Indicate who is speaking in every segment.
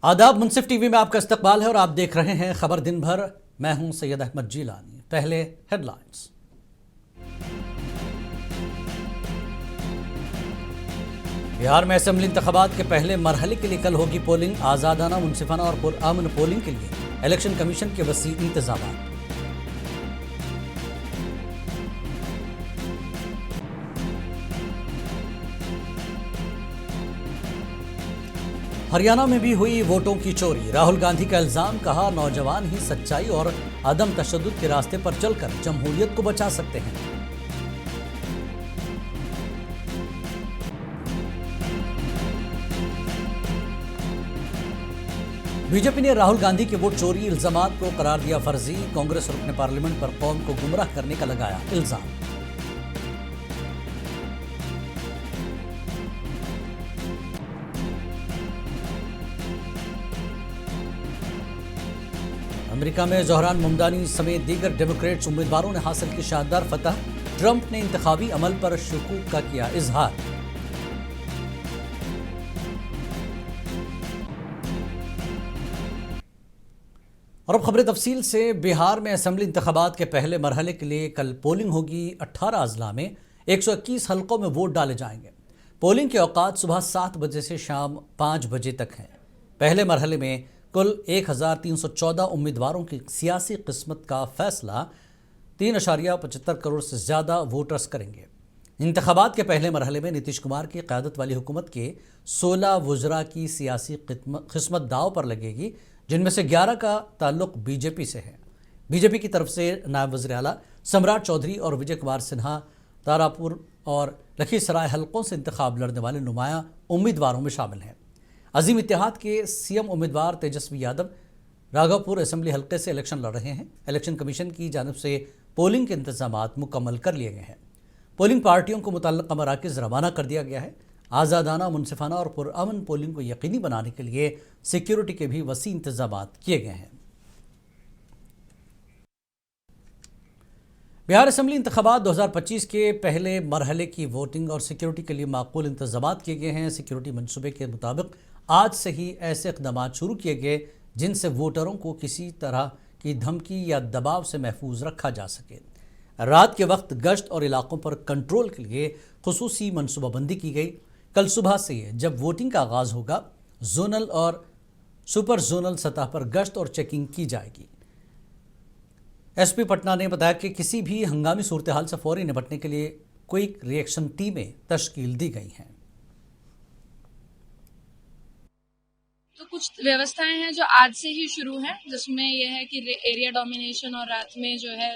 Speaker 1: आदाब, मुंसिफ टीवी में आपका इस्तकबाल है और आप देख रहे हैं खबर दिन भर। मैं हूं सैयद अहमद जीलानी। पहले हेडलाइंस। बिहार में असेंबली इंतखाबात के पहले मरहले के लिए कल होगी पोलिंग। आजादाना, मुनसिफाना और पुरअमन पोलिंग के लिए इलेक्शन कमीशन के वसी इंतजाम। हरियाणा में भी हुई वोटों की चोरी। राहुल गांधी का इल्जाम, कहा नौजवान ही सच्चाई और अदम तशद्दुद के रास्ते पर चलकर जमहूरियत को बचा सकते हैं। बीजेपी ने राहुल गांधी के वोट चोरी इल्जामात को करार दिया फर्जी। कांग्रेस रुकने पार्लियामेंट पर कौम को गुमराह करने का लगाया इल्जाम। अमेरिका में जोहरान मुमदानी समेत दीगर डेमोक्रेट्स उम्मीदवारों ने हासिल की शानदार फतह। ट्रंप ने इंतखाबी अमल पर शुकूक का किया इजहार। और अब खबरें तफसील से। बिहार में असेंबली इंतखाबात के पहले मरहले के लिए कल पोलिंग होगी। 18 अजला में 121 हलकों में वोट डाले जाएंगे। पोलिंग के औकात सुबह 7 बजे से शाम 5 बजे तक हैं। पहले मरहले में कुल 1314 उम्मीदवारों की सियासी किस्मत का फैसला 3.75 करोड़ से ज़्यादा वोटर्स करेंगे। इंतखाबात के पहले मरहले में नीतीश कुमार की क़यादत वाली हुकूमत के 16 वज़रा की सियासी किस्मत दाव पर लगेगी, जिनमें से 11 का ताल्लुक बीजेपी से है। बीजेपी की तरफ से नायब वज़ीर आला सम्राट चौधरी और विजय कुमार सिन्हा तारापुर और लखीसराय हलकों से इंतखाब लड़ने वाले नुमाया उम्मीदवारों में शामिल हैं। अजीम इत्तेहाद के सीएम उम्मीदवार तेजस्वी यादव राघवपुर असेंबली हलके से इलेक्शन लड़ रहे हैं। इलेक्शन कमीशन की जानिब से पोलिंग के इंतजामात मुकम्मल कर लिए गए हैं। पोलिंग पार्टियों को मुतल्लिक़ा मराकिज़ रवाना कर दिया गया है। आज़ादाना, मुनसिफाना और पुरअमन पोलिंग को यकीनी बनाने के लिए सिक्योरिटी के भी वसी इंतजामात किए गए हैं। बिहार असेंबली इंतखाबात 2025 के पहले मरहले की वोटिंग और सिक्योरिटी के लिए माकूल इंतजामात किए गए हैं। सिक्योरिटी मनसूबे के मुताबिक आज से ही ऐसे इक़दाम शुरू किए गए जिनसे वोटरों को किसी तरह की धमकी या दबाव से महफूज रखा जा सके। रात के वक्त गश्त और इलाकों पर कंट्रोल के लिए खुसूसी मनसूबाबंदी की गई। कल सुबह से जब वोटिंग का आगाज़ होगा, जोनल और सुपर जोनल सतह पर गश्त और चेकिंग की जाएगी। एसपी पटना ने बताया कि किसी भी हंगामी सूरत हाल से फौरी निपटने के लिए क्विक रिएक्शन टीमें तश्कील दी गई हैं।
Speaker 2: तो कुछ व्यवस्थाएं हैं जो आज से ही शुरू हैं, जिसमें यह है कि एरिया डोमिनेशन और रात में जो है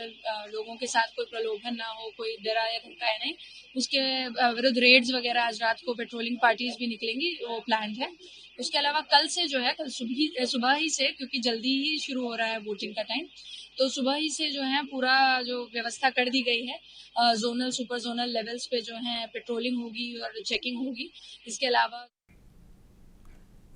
Speaker 2: लोगों के साथ कोई प्रलोभन ना हो, कोई डरा या धमकाए नहीं, उसके विरुद्ध रेड्स वगैरह आज रात को पेट्रोलिंग पार्टीज भी निकलेंगी, वो प्लान है। उसके अलावा कल से जो है, कल सुबह ही से, क्योंकि जल्दी ही शुरू हो रहा है वोटिंग का टाइम, तो सुबह ही से जो है पूरा जो व्यवस्था कर दी गई है। जोनल सुपर जोनल लेवल्स पे जो है पेट्रोलिंग होगी और चेकिंग होगी। इसके अलावा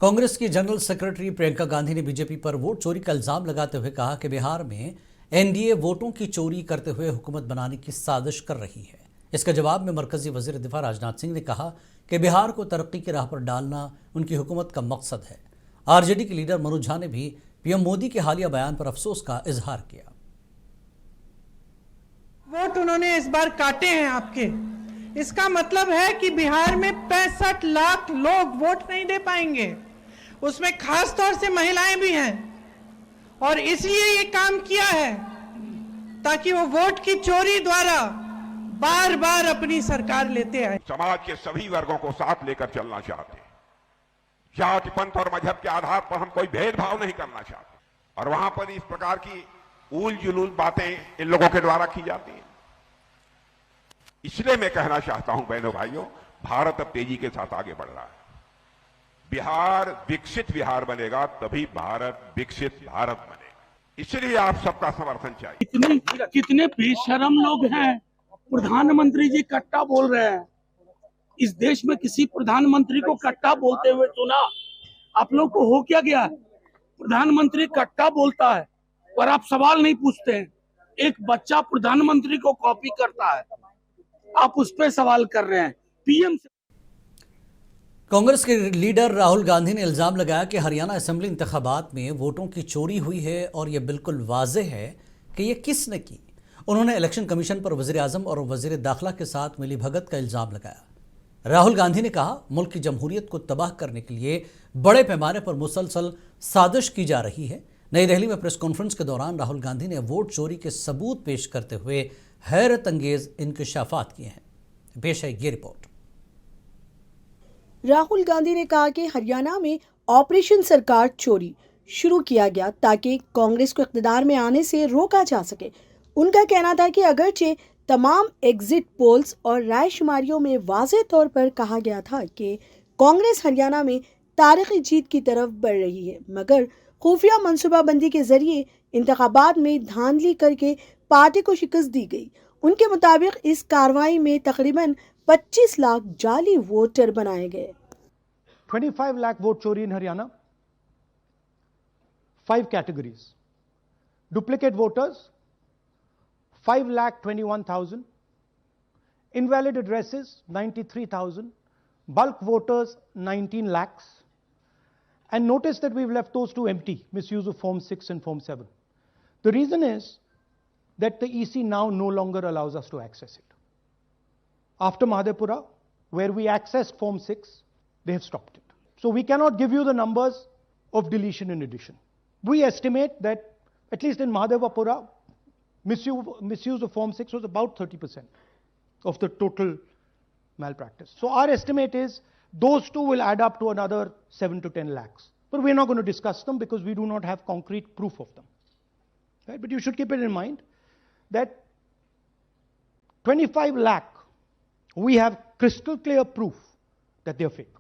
Speaker 1: कांग्रेस की जनरल सेक्रेटरी प्रियंका गांधी ने बीजेपी पर वोट चोरी का इल्जाम लगाते हुए कहा कि बिहार में एनडीए वोटों की चोरी करते हुए हुकूमत बनाने की साजिश कर रही है। इसका जवाब में मरकजी वजीर दिफा राजनाथ सिंह ने कहा कि बिहार को तरक्की की राह पर डालना उनकी हुकूमत का मकसद है। आरजेडी के लीडर मनोज झा ने भी पीएम मोदी के हालिया बयान पर अफसोस का इजहार किया।
Speaker 3: वोट उन्होंने इस बार काटे हैं आपके, इसका मतलब है कि बिहार में 65 लाख लोग वोट नहीं दे पाएंगे, उसमें खास तौर से महिलाएं भी हैं, और इसलिए ये काम किया है ताकि वो वोट की चोरी द्वारा बार बार अपनी सरकार लेते आए।
Speaker 4: समाज के सभी वर्गों को साथ लेकर चलना चाहते हैं। जाति, पंथ और मजहब के आधार पर हम कोई भेदभाव नहीं करना चाहते, और वहां पर इस प्रकार की ऊल जुलूल बातें इन लोगों के द्वारा की जाती हैं। इसलिए मैं कहना चाहता हूं बहनों भाइयों, भारत अब तेजी के साथ आगे बढ़ रहा है। बिहार विकसित बिहार बनेगा तभी भारत विकसित भारत बनेगा। इसलिए आप सबका समर्थन चाहिए।
Speaker 5: कितने बेशरम लोग हैं, प्रधानमंत्री जी कट्टा बोल रहे हैं। इस देश में किसी प्रधानमंत्री को कट्टा बोलते हुए सुना? आप लोग को हो क्या गया? प्रधानमंत्री कट्टा बोलता है पर आप सवाल नहीं पूछते हैं। एक बच्चा प्रधानमंत्री को कॉपी करता है, आप उस पर सवाल कर रहे हैं। पीएम
Speaker 1: कांग्रेस के लीडर राहुल गांधी ने इल्ज़ाम लगाया कि हरियाणा असेंबली इंतखाबात में वोटों की चोरी हुई है और यह बिल्कुल वाज़ेह है कि यह किसने की। उन्होंने इलेक्शन कमीशन पर वज़ीर आज़म और वज़ीर दाखिला के साथ मिलीभगत का इल्ज़ाम लगाया। राहुल गांधी ने कहा, मुल्क की जमहूरियत को तबाह करने के लिए बड़े पैमाने पर मुसलसल साजिश की जा रही है। नई दिल्ली में प्रेस कॉन्फ्रेंस के दौरान राहुल गांधी ने वोट चोरी के सबूत पेश करते हुए हैरत अंगेज इंकशाफात किए हैं। पेश है ये रिपोर्ट।
Speaker 6: राहुल गांधी ने कहा कि हरियाणा में ऑपरेशन सरकार चोरी शुरू किया गया ताकि कांग्रेस को इख्तिदार में आने से रोका जा सके। उनका कहना था कि अगरचे तमाम एग्जिट पोल्स और रायशुमारियों में वाज़ेह तौर पर कहा गया था कि कांग्रेस हरियाणा में तारीखी जीत की तरफ बढ़ रही है, मगर खुफिया मनसूबाबंदी के जरिए इंतखाबात में धांधली करके पार्टी को शिकस्त दी गई। उनके मुताबिक इस कार्रवाई में तकरीबन 25 लाख जाली वोटर बनाए गए।
Speaker 7: 25 lakh vote chori in Haryana. 5 categories. Duplicate voters, 5,21,000. Invalid addresses, 93,000. Bulk voters, 19 lakhs. And notice that we've left those two empty, misuse of Form 6 and Form 7. The reason is that the EC now no longer allows us to access it. After Mahadevpura, where we accessed Form 6, they have stopped it. So we cannot give you the numbers of deletion and addition. We estimate that at least in Mahadevpura, misuse of Form 6 was about 30% of the total malpractice. So our estimate is those two will add up to another 7 to 10 lakhs. But we're not going to discuss them because we do not have concrete proof of them. Right? But you should keep it in mind that 25 lakh, we have crystal clear proof that they are fake.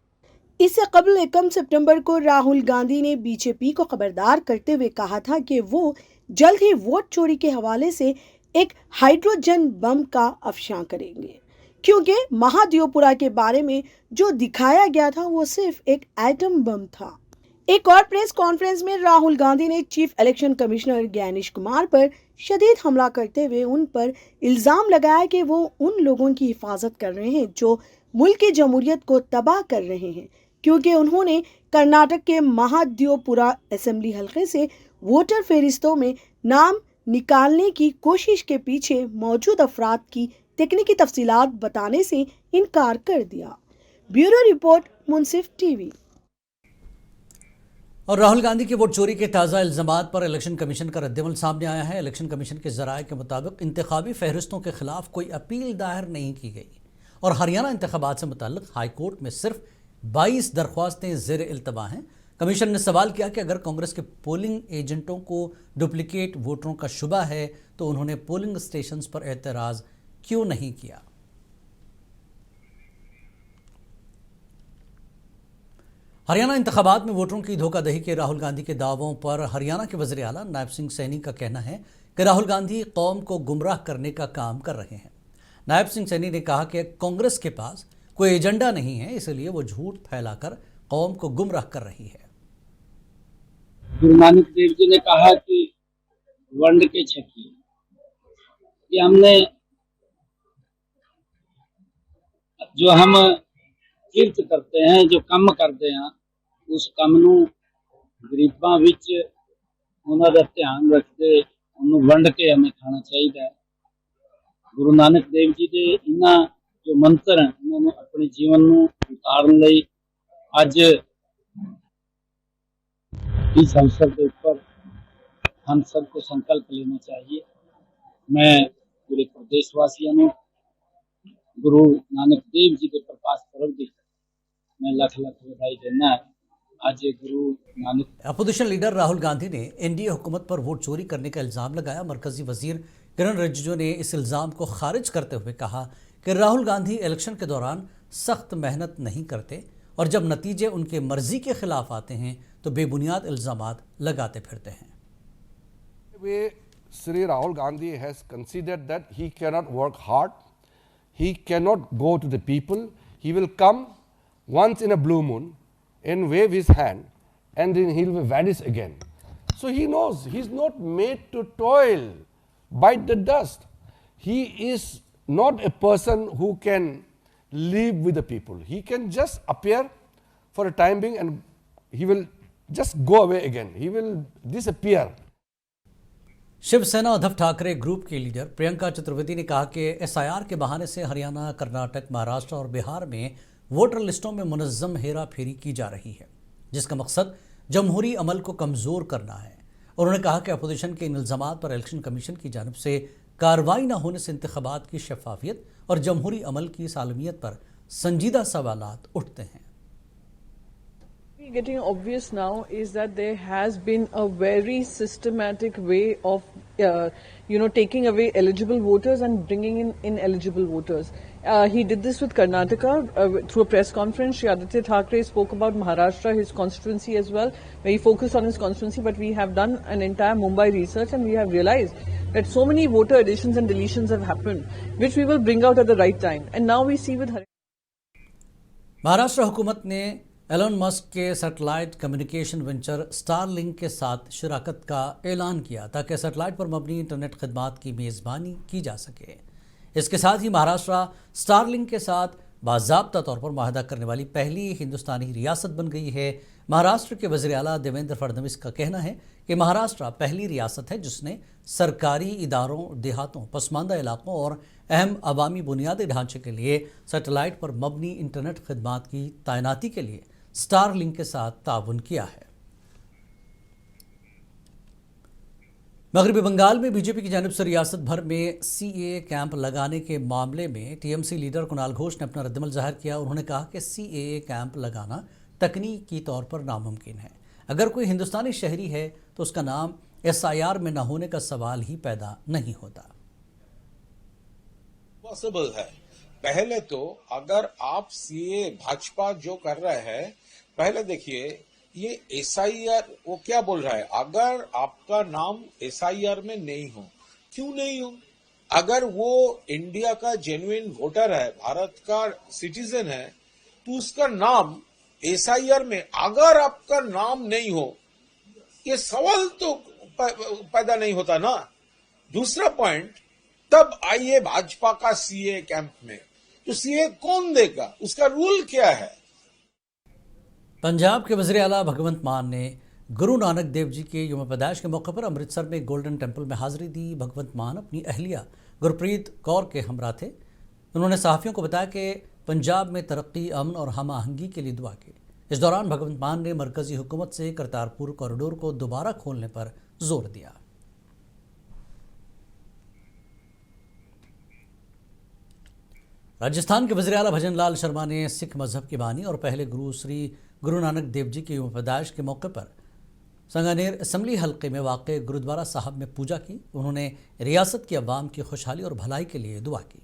Speaker 6: इससे कबल 1 सितंबर को राहुल गांधी ने BJP को खबरदार करते हुए कहा था कि वो जल्द ही वोट चोरी के हवाले से एक हाइड्रोजन बम का अफशां करेंगे, क्योंकि महादेवपुरा के बारे में जो दिखाया गया था वो सिर्फ एक एटम बम था। एक और प्रेस कॉन्फ्रेंस में राहुल गांधी ने chief election commissioner Gyanesh Kumar पर शदीद हमला करते हुए उन पर इल्जाम लगाया कि वो उन लोगों की हिफाजत कर रहे हैं जो मुल्क की जमहूरियत को तबाह कर रहे हैं, क्योंकि उन्होंने कर्नाटक के महादेवपुरा असेंबली हलके से वोटर फहरिस्तों में नाम निकालने की कोशिश के पीछे मौजूद अफराद की तकनीकी तफसीलात बताने से इनकार कर दिया। ब्यूरो रिपोर्ट, मुंसिफ टीवी।
Speaker 1: और राहुल गांधी के वोट चोरी के ताज़ा इल्ज़ामात पर इलेक्शन कमीशन का रद्दअमल सामने आया है। इलेक्शन कमीशन के ज़राए के मुताबिक इंतखाबी फहरिस्तों के खिलाफ कोई अपील दायर नहीं की गई और हरियाणा इंतखाबात से मुताल्लिक हाई कोर्ट में सिर्फ 22 दरख्वास्तें ज़ेर इल्तवा हैं। कमीशन ने सवाल किया कि अगर कांग्रेस के पोलिंग एजेंटों को डुप्लीकेट वोटरों का शुबा है तो उन्होंने पोलिंग स्टेशंस पर एतराज़ क्यों नहीं किया। हरियाणा इंतखाबात में वोटरों की धोखाधड़ी के राहुल गांधी के दावों पर हरियाणा के वज़ीर आला नायब सिंह सैनी का कहना है कि राहुल गांधी कौम को गुमराह करने का काम कर रहे हैं। नायब सिंह सैनी ने कहा कि कांग्रेस के पास कोई एजेंडा नहीं है, इसलिए वो झूठ फैलाकर कौम को गुमराह कर रही है।
Speaker 8: गुरु नानक देव जी ने कहा कि वंड के छकी कि हमने जो हम किरत करते हैं, जो कम करते हैं, उस कम नू गरीबां विच उन्हां दा ध्यान रखते उन्होंने वंड के हमें खाना चाहिए। गुरु नानक देव जी के इन्हां जो मंत्र हैं उन्होंने अपने जीवन में उतारन लई अज इस अवसर के ऊपर हम सबको संकल्प लेना चाहिए। मैं पूरे प्रदेशवासियों ने गुरु नानक देव जी के प्रकाश पर्व की मैं लख लख बधाई देना है। आज गुरु नानक
Speaker 1: अपोजिशन लीडर राहुल गांधी ने एनडीए हुकूमत पर वोट चोरी करने का इल्ज़ाम लगाया। मरकजी वजीर किरण रिजिजू ने इस इल्ज़ाम को खारिज करते हुए कहा कि राहुल गांधी इलेक्शन के दौरान सख्त मेहनत नहीं करते और जब नतीजे उनके मर्जी के खिलाफ आते हैं तो बेबुनियाद इल्ज़ामात लगाते फिरते हैं।
Speaker 9: Sri Rahul Gandhi has considered that he cannot work hard, he cannot go to the people, he will come once in a blue moon and wave his hand and then he will vanish again. So he knows he is not made to toil, bite the dust. He is not a person who can live with the people. He can just appear for a time being and he will just go away again. He will disappear.
Speaker 1: Shiv Sena Uddhav Thackeray group की leader Priyanka Chaturvedi ने कहा कि SIR के बहाने से हरियाणा, कर्नाटक, महाराष्ट्र और बिहार में voter लिस्टों में मुनज़्ज़म हेरा फेरी की जा रही है, जिसका मकसद जमहूरी अमल को कमज़ोर करना है। उन्होंने कहा कि अपोजिशन के इन इल्ज़ामात पर इलेक्शन कमीशन की जानिब से कार्रवाई न होने से इंतखाबात की शफाफियत और जमहूरी अमल की सालमियत पर संजीदा सवालात उठते हैं।
Speaker 10: Getting obvious now is that there has been a very systematic way of, taking away eligible voters and bringing in ineligible voters. He did this with Karnataka through a press conference. Shri Aditya Thackeray spoke about Maharashtra, his constituency as well, where he focused on his constituency. But we have done an entire Mumbai research and we have realized that so many voter additions and deletions have happened, which we will bring out at the right time. And now we see with
Speaker 1: Maharashtra हुकूमत ने Elon Musk के satellite communication venture Starlink के साथ शराकत का ऐलान किया ताकि satellite पर मबनी इंटरनेट खदमात की मेज़बानी की जा सके। इसके साथ ही महाराष्ट्र स्टारलिंक के साथ बाज़ाब्ता तौर पर मुआहदा करने वाली पहली हिंदुस्तानी रियासत बन गई है। महाराष्ट्र के वज़ीर आला देवेंद्र फडणवीस का कहना है कि महाराष्ट्र पहली रियासत है जिसने सरकारी इदारों, देहातों, पसमानदा इलाकों और अहम अवामी बुनियादी ढांचे के लिए सैटेलाइट पर मबनी इंटरनेट खदमात की तैनाती के लिए स्टारलिंक के साथ ताउन किया है। मगरबी बंगाल में बीजेपी की जानिब से रियासत भर में सीएए कैंप लगाने के मामले में टीएमसी लीडर कुणाल घोष ने अपना रद्दमल जाहिर किया। उन्होंने कहा कि सीएए कैंप लगाना तकनीकी तौर पर नामुमकिन है। अगर कोई हिंदुस्तानी शहरी है तो उसका नाम एसआईआर में न होने का सवाल ही पैदा नहीं होता।
Speaker 11: पॉसिबल है। पहले तो अगर आप सीए भाजपा जो कर रहे हैं, पहले देखिए ये एसआईआर वो क्या बोल रहा है, अगर आपका नाम एसआईआर में नहीं हो, क्यों नहीं हो? अगर वो इंडिया का जेन्युइन वोटर है, भारत का सिटीजन है, तो उसका नाम एसआईआर में, अगर आपका नाम नहीं हो, ये सवाल तो पैदा नहीं होता ना। दूसरा पॉइंट, तब आइए भाजपा का सीए कैंप में, तो सीए कौन देगा, उसका रूल क्या है?
Speaker 1: पंजाब के वज़ीर आला भगवंत मान ने गुरु नानक देव जी के यौम पैदाइश के मौके पर अमृतसर में गोल्डन टेम्पल में हाज़िरी दी। भगवंत मान अपनी अहलिया गुरप्रीत कौर के हमरा थे। उन्होंने सहाफ़ियों को बताया कि पंजाब में तरक्की, अमन और हम आहंगी के लिए दुआ की। इस दौरान भगवंत मान ने मरकज़ी हुकूमत से करतारपुर कॉरिडोर को दोबारा खोलने पर जोर दिया। राजस्थान के वज़ीर आला भजन लाल शर्मा ने सिख मजहब के बानी और पहले गुरु श्री गुरु नानक देव जी के यौम पैदाइश के मौके पर संगानेर असम्बली हल्के में वाक़े गुरुद्वारा साहब में पूजा की। उन्होंने रियासत की अवाम की खुशहाली और भलाई के लिए दुआ की।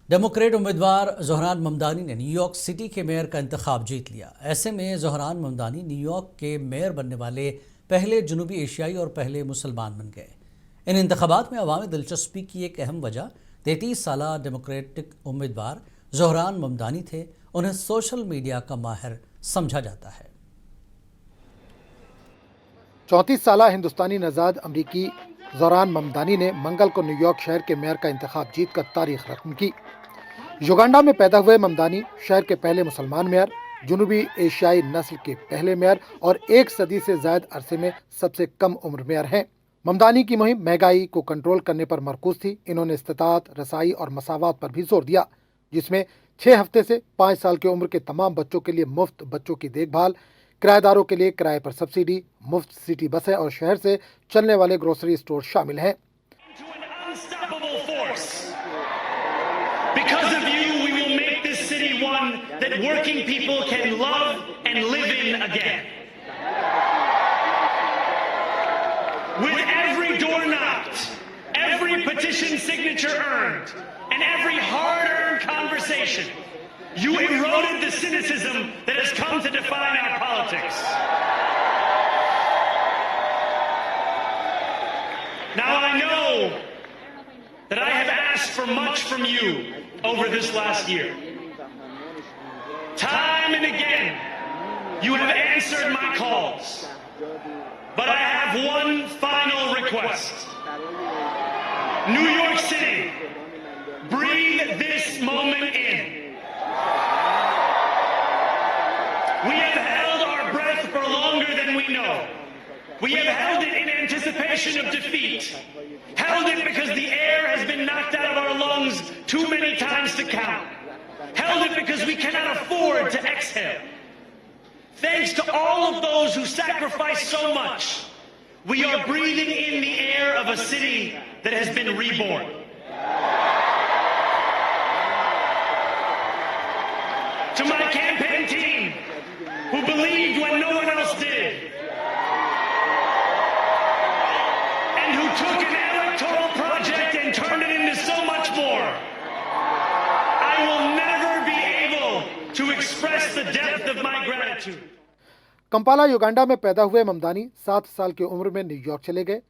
Speaker 1: डेमोक्रेट उम्मीदवार ज़ोहरान ममदानी ने न्यूयॉर्क सिटी के मेयर का इंतखाब जीत लिया। ऐसे में ज़ोहरान ममदानी न्यूयॉर्क के मेयर बनने वाले पहले जनूबी एशियाई और पहले मुसलमान बन गए। इन इंतखाबात में अवामी दिलचस्पी की एक अहम वजह 33 साला डेमोक्रेटिक उम्मीदवार ज़ोहरान ममदानी थे। उन्हें सोशल मीडिया का माहिर समझा जाता है।
Speaker 12: 34 साला हिंदुस्तानी नज़ाद अमरीकी ज़ोहरान ममदानी ने मंगल को न्यूयॉर्क शहर के मेयर का इंतखाब जीतकर तारीख रकम की। युगांडा में पैदा हुए ममदानी शहर के पहले मुसलमान मेयर, जनूबी एशियाई नस्ल के पहले मेयर और 1 सदी से ज़ायद अरसे में सबसे कम उम्र मेयर हैं। ममदानी की मुहिम महंगाई को कंट्रोल करने पर मरकूज थी। इन्होंने इस्तिताअत, रसाई और मसावात पर भी जोर दिया, जिसमें 6 हफ्ते से 5 साल की उम्र के तमाम बच्चों के लिए मुफ्त बच्चों की देखभाल, किराएदारों के लिए किराए पर सब्सिडी, मुफ्त सिटी बसें और शहर से चलने वाले ग्रोसरी स्टोर शामिल हैं।
Speaker 13: Because of you, we will make this city one that working people can love and live in again. With every door knocked, every petition signature earned, and every hard-earned conversation, you eroded the cynicism that has come to define our politics. Now I know that I have asked for much from you over this last year. Time and again, you have answered my calls. But I have one final request. New York City, breathe this moment in. We have held our breath for longer than we know. We have held it in anticipation of defeat. Held it because the air has been knocked out of our lungs too many times to count. Held it because we cannot afford to exhale. Thanks to all of those who sacrificed so much, we are breathing in the air of a city that has been reborn. To my campaign team, who believed when no one else did, and who took an electoral project and turned it into so much more, I will never be able to express the depth of my gratitude.
Speaker 12: Kampala Uganda में पैदा हुए ममदानी 7 साल की उम्र में New York चले गए।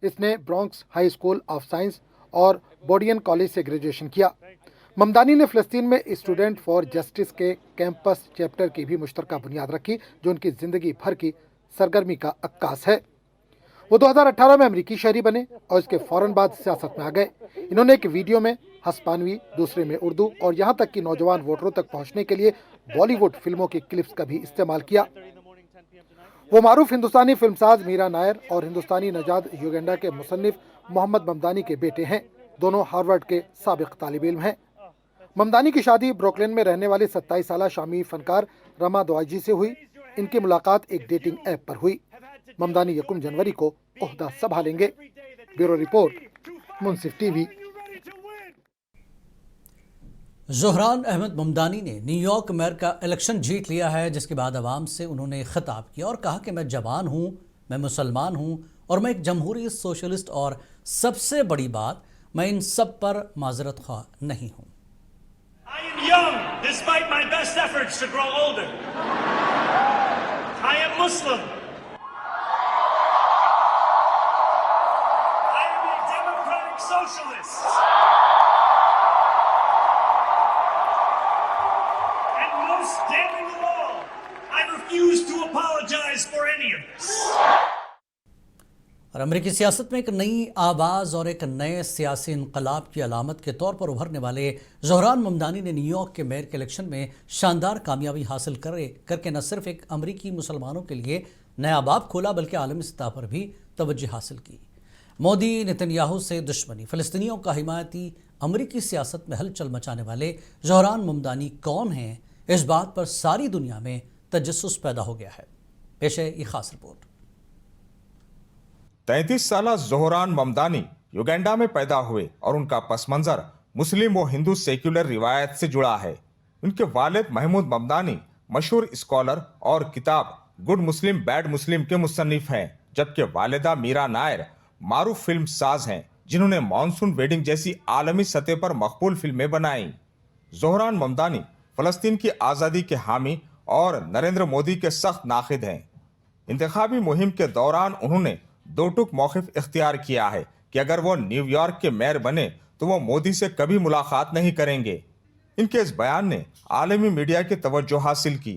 Speaker 12: इसने Bronx high school of science और बोडियन कॉलेज से ग्रेजुएशन किया। ममदानी ने फ़लस्तीन में स्टूडेंट फॉर जस्टिस के कैंपस चैप्टर की भी मुश्तरका बुनियाद रखी, जो उनकी ज़िंदगी भर की सरगर्मी का अक्कास है। वो 2018 में अमेरिकी शहरी बने और इसके फ़ौरन बाद सियासत में आ गए। इन्होंने एक वीडियो में हस्पानवी, दूसरे में उर्दू और यहाँ तक कि नौजवान वोटरों तक पहुँचने के लिए बॉलीवुड फिल्मों की क्लिप्स का भी इस्तेमाल किया। वो मारूफ हिंदुस्तानी फिल्मसाज मीरा नायर और हिंदुस्तानी नजाद युगांडा के मुसन्निफ मोहम्मद ममदानी के बेटे हैं। दोनों हार्वर्ड के साबिक तालिब इल्म हैं। ममदानी की शादी ब्रुकलिन में रहने वाले 27 साला शामी फनकार रमा दुआजी से हुई। इनकी मुलाकात एक डेटिंग ऐप पर हुई। ममदानी 1 जनवरी को ओहदा संभालेंगे। ब्यूरो रिपोर्ट, मुंसिफ टीवी।
Speaker 1: ज़ोहरान अहमद ममदानी ने न्यूयॉर्क मेयर का इलेक्शन जीत लिया है, जिसके बाद अवाम से उन्होंने खिताब किया और कहा कि मैं जवान हूँ, मैं मुसलमान हूँ और मैं एक जमहूरी सोशलिस्ट, और सबसे बड़ी बात, मैं इन सब पर माजरत ख्वाह नहीं हूँ।
Speaker 13: I am young, despite my best efforts to grow older. I am Muslim. I am a democratic socialist. And most damning of all, I refuse to apologize for any of this.
Speaker 1: और अमेरिकी सियासत में एक नई आवाज़ और एक नए सियासी इनकलाब की अलामत के तौर पर उभरने वाले ज़ोहरान ममदानी ने न्यूयॉर्क के मेयर के इलेक्शन में शानदार कामयाबी हासिल करके न सिर्फ एक अमेरिकी मुसलमानों के लिए नया बाब खोला, बल्कि आलमी सतह पर भी तवज्जो हासिल की। मोदी नेतन्याहू से दुश्मनी, फ़लस्तीनियों का हिमायती, अमेरिकी सियासत में हलचल मचाने वाले ज़ोहरान ममदानी कौन हैं, इस बात पर सारी दुनिया में तजस्सुस पैदा हो गया है। पेश है ये खास रिपोर्ट।
Speaker 14: 33 साला ज़ोहरान ममदानी युगांडा में पैदा हुए और उनका पस मंज़र मुस्लिम व हिंदू सेक्युलर रिवायत से जुड़ा है। उनके वालिद महमूद ममदानी मशहूर स्कॉलर और किताब गुड मुस्लिम बैड मुस्लिम के मुसन्निफ हैं, जबकि वालिदा मीरा नायर मारूफ फिल्म साज हैं, जिन्होंने मॉनसून वेडिंग जैसी आलमी सतह पर मकबूल फिल्में बनाई। ज़ोहरान ममदानी फ़लस्तीन की आज़ादी के हामी और नरेंद्र मोदी के सख्त नाखिद हैं। इंतखाबी मुहिम के दौरान उन्होंने दो टुक मौक़िफ़ इख्तियार किया है कि अगर वो न्यूयॉर्क के मेयर बने तो वो मोदी से कभी मुलाकात नहीं करेंगे। इनके इस बयान ने आलमी मीडिया की तवज्जो हासिल की।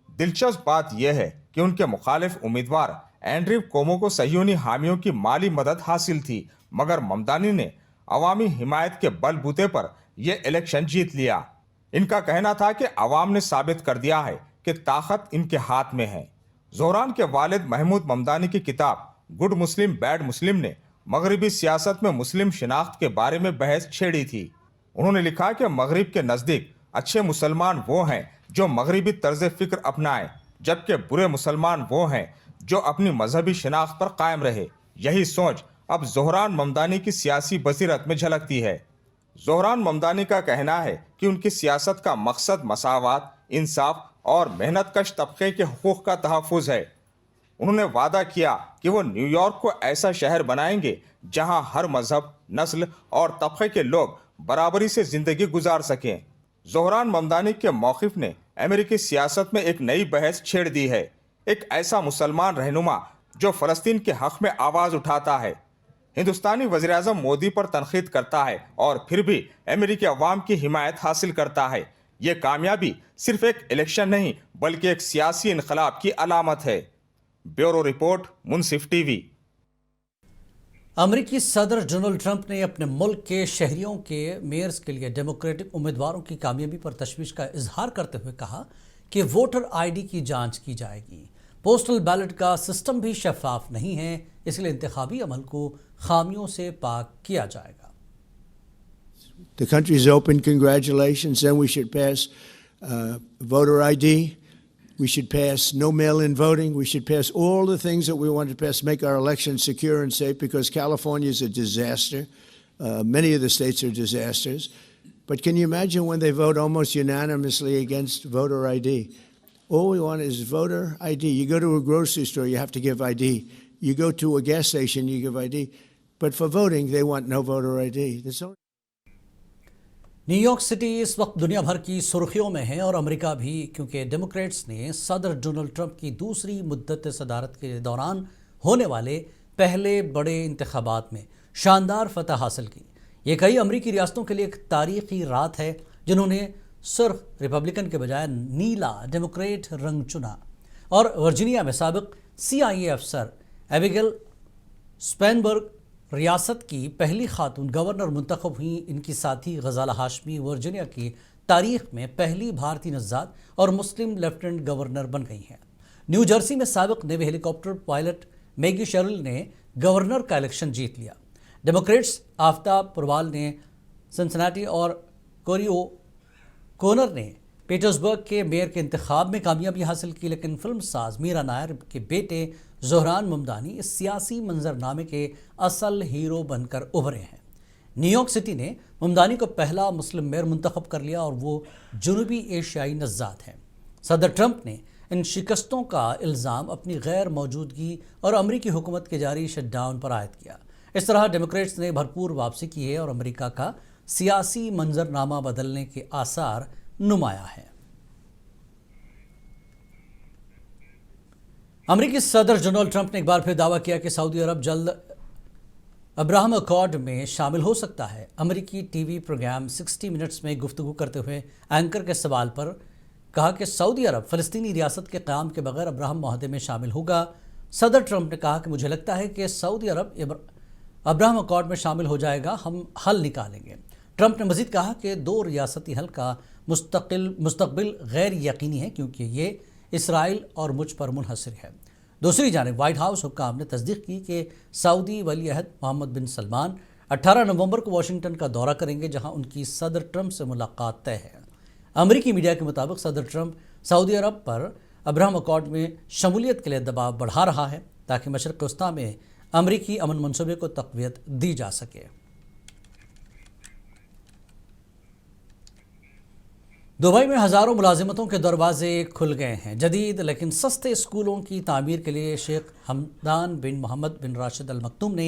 Speaker 14: दिलचस्प बात यह है कि उनके मुखालिफ उम्मीदवार एंड्रयू कोमो को सहियोनी हामियों की माली मदद हासिल थी, मगर ममदानी ने अवामी हिमायत के बलबूते पर यह इलेक्शन जीत लिया। इनका कहना था कि अवाम ने साबित कर दिया है कि ताकत इनके हाथ में है। ज़ोहरान के वालिद महमूद ममदानी की किताब गुड मुस्लिम बैड मुस्लिम ने मगरबी सियासत में मुस्लिम शिनाख्त के बारे में बहस छेड़ी थी। उन्होंने लिखा कि मगरिब के नज़दीक अच्छे मुसलमान वो हैं जो मगरबी तर्ज फ़िक्र अपनाएं, जबकि बुरे मुसलमान वो हैं जो अपनी मजहबी शिनाख्त पर कायम रहे। यही सोच अब ज़ोहरान ममदानी की सियासी बसीरत में झलकती है। ज़ोहरान ममदानी का कहना है कि उनकी सियासत का मकसद मसावात, इंसाफ और मेहनत कश तबके के हुकूक का तहफ़्फ़ुज़ है। उन्होंने वादा किया कि वो न्यूयॉर्क को ऐसा शहर बनाएंगे जहां हर मजहब, नस्ल और तबके के लोग बराबरी से ज़िंदगी गुजार सकें। ज़ोहरान ममदानी के मौक़िफ़ ने अमेरिकी सियासत में एक नई बहस छेड़ दी है। एक ऐसा मुसलमान रहनुमा जो फ़लस्तीन के हक़ में आवाज़ उठाता है, हिंदुस्तानी वज़ीर-ए-आज़म मोदी पर तनक़ीद करता है और फिर भी अमेरिकी अवाम की हिमायत हासिल करता है। ये कामयाबी सिर्फ एक इलेक्शन नहीं बल्कि एक सियासी इनक़लाब की अलामत है। ब्यूरो रिपोर्ट, मुंसिफ टीवी।
Speaker 1: अमेरिकी सदर डोनाल्ड ट्रंप ने अपने मुल्क के शहरियों के मेयर्स के लिए डेमोक्रेटिक उम्मीदवारों की कामयाबी पर तशवीश का इजहार करते हुए कहा कि वोटर आईडी की जांच की जाएगी। पोस्टल बैलेट का सिस्टम भी शफाफ नहीं है, इसलिए इंतखाबी अमल को खामियों से पाक किया जाएगा।
Speaker 15: The country is open. Congratulations. Then we should pass voter ID. We should pass no mail-in voting. We should pass all the things that we want to pass, make our elections secure and safe, because California is a disaster. Many of the states are disasters. But can you imagine when they vote almost unanimously against voter ID? All we want is voter ID. You go to a grocery store, you have to give ID. You go to a gas station, you give ID. But for voting, they want no voter ID. That's all.
Speaker 1: New York city इस वक्त दुनिया भर की सुर्खियों में है और America भी, क्योंकि डेमोक्रेट्स ने सदर डोनाल्ड ट्रंप की दूसरी मुद्दत सदारत के दौरान होने वाले पहले बड़े इंतखाबात में शानदार फतह हासिल की। ये कई अमेरिकी रियासतों के लिए एक तारीखी रात है, जिन्होंने सुर्ख रिपब्लिकन के बजाय नीला डेमोक्रेट रंग चुना और वर्जीनिया में साबिक CIA अफसर एबिगेल स्पेनबर्ग रियासत की पहली खातून गवर्नर मुंतखब हुई। इनकी साथी गजाला हाशमी वर्जीनिया की तारीख में पहली भारतीय नज़ाद और मुस्लिम लेफ्टिनेंट गवर्नर बन गई हैं। न्यू जर्सी में साबिक navy helicopter pilot Maggie Sherrill ने गवर्नर का इलेक्शन जीत लिया। डेमोक्रेट्स आफ्ताब पुरवाल ने सिंसिनाटी और कोनर ने पीटर्सबर्ग के मेयर के इंतखाब में कामयाबी हासिल की, लेकिन फिल्म साज मीरा नायर के बेटे ज़ोहरान ममदानी इस सियासी मंजरनामे के असल हीरो बनकर उभरे हैं। न्यूयॉर्क सिटी ने ममदानी को पहला मुस्लिम मेयर मुंतखब कर लिया और वो जनूबी एशियाई नज़ाद हैं। सदर ट्रंप ने इन शिकस्तों का इल्ज़ाम अपनी गैर मौजूदगी और अमरीकी हुकूमत के जारी शटडाउन पर आयद किया। इस तरह डेमोक्रेट्स ने भरपूर वापसी की है और अमेरिका का सियासी मंजरनामा बदलने के आसार नुमाया है। अमेरिकी सदर डोनाल्ड ट्रंप ने एक बार फिर दावा किया कि सऊदी अरब जल्द अब्राहम अकॉर्ड में शामिल हो सकता है। अमेरिकी टीवी प्रोग्राम 60 मिनट्स में गुफ्तगू करते हुए एंकर के सवाल पर कहा कि सऊदी अरब फ़लस्तीनी रियासत के क़याम के बगैर अब्राहम माहदे में शामिल होगा। सदर ट्रंप ने कहा कि मुझे लगता है कि सऊदी अरब अब्राहम अकॉर्ड में शामिल हो जाएगा, हम हल निकालेंगे। ट्रंप ने मज़ीद कहा कि 2 रियासती हल का मुस्तक़बिल गैर यकीनी है, क्योंकि ये इसराइल और मुझ पर मुनहसर है। दूसरी जानिब व्हाइट हाउस हुक्काम ने तस्दीक की कि सऊदी वली अहद मोहम्मद बिन सलमान 18 नवंबर को वाशिंगटन का दौरा करेंगे, जहां उनकी सदर ट्रंप से मुलाकात तय है। अमेरिकी मीडिया के मुताबिक सदर ट्रंप सऊदी अरब पर अब्राहम अकॉर्ड में शमूलियत के लिए दबाव बढ़ा रहा है, ताकि मशरिक़ वस्ता में अमेरिकी अमन मनसूबे को तक़वियत दी जा सके। दुबई में हज़ारों मुलाजिमतों के दरवाजे खुल गए हैं। जदीद लेकिन सस्ते स्कूलों की तामीर के लिए शेख हमदान बिन मोहम्मद बिन राशिद अल मकतूम ने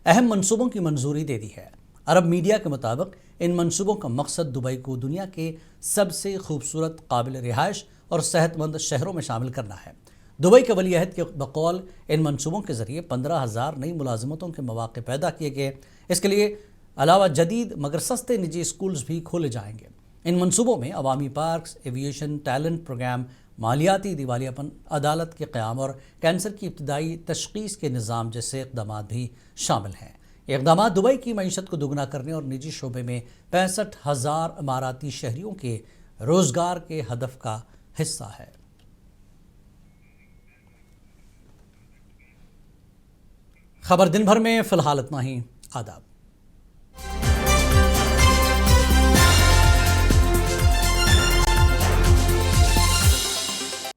Speaker 1: अहम मंसूबों की मंजूरी दे दी है। अरब मीडिया के मुताबिक इन मंसूबों का मकसद दुबई को दुनिया के सबसे खूबसूरत, काबिल रिहाइश और सेहतमंद शहरों में शामिल करना है। दुबई के वली अहद के बकौल इन मंसूबों के ज़रिए 15,000 नई मुलाजिमतों के मौक़े पैदा किए गए। इसके लिए अलावा जदीद मगर सस्ते निजी स्कूल्स भी खोले जाएंगे। इन मंसूबों में अवामी पार्क्स, एविएशन, टैलेंट प्रोग्राम, मालियाती दिवालियापन, अदालत के क़याम और कैंसर की इब्तदाई तशख़ीस के निज़ाम जैसे इक़दाम भी शामिल हैं। ये इक़दाम दुबई की मईशत को दुगना करने और निजी शोबे में 65,000 इमाराती शहरियों के रोज़गार के हदफ का हिस्सा है। खबर दिन भर में फ़िलहाल इतना ही। आदाब।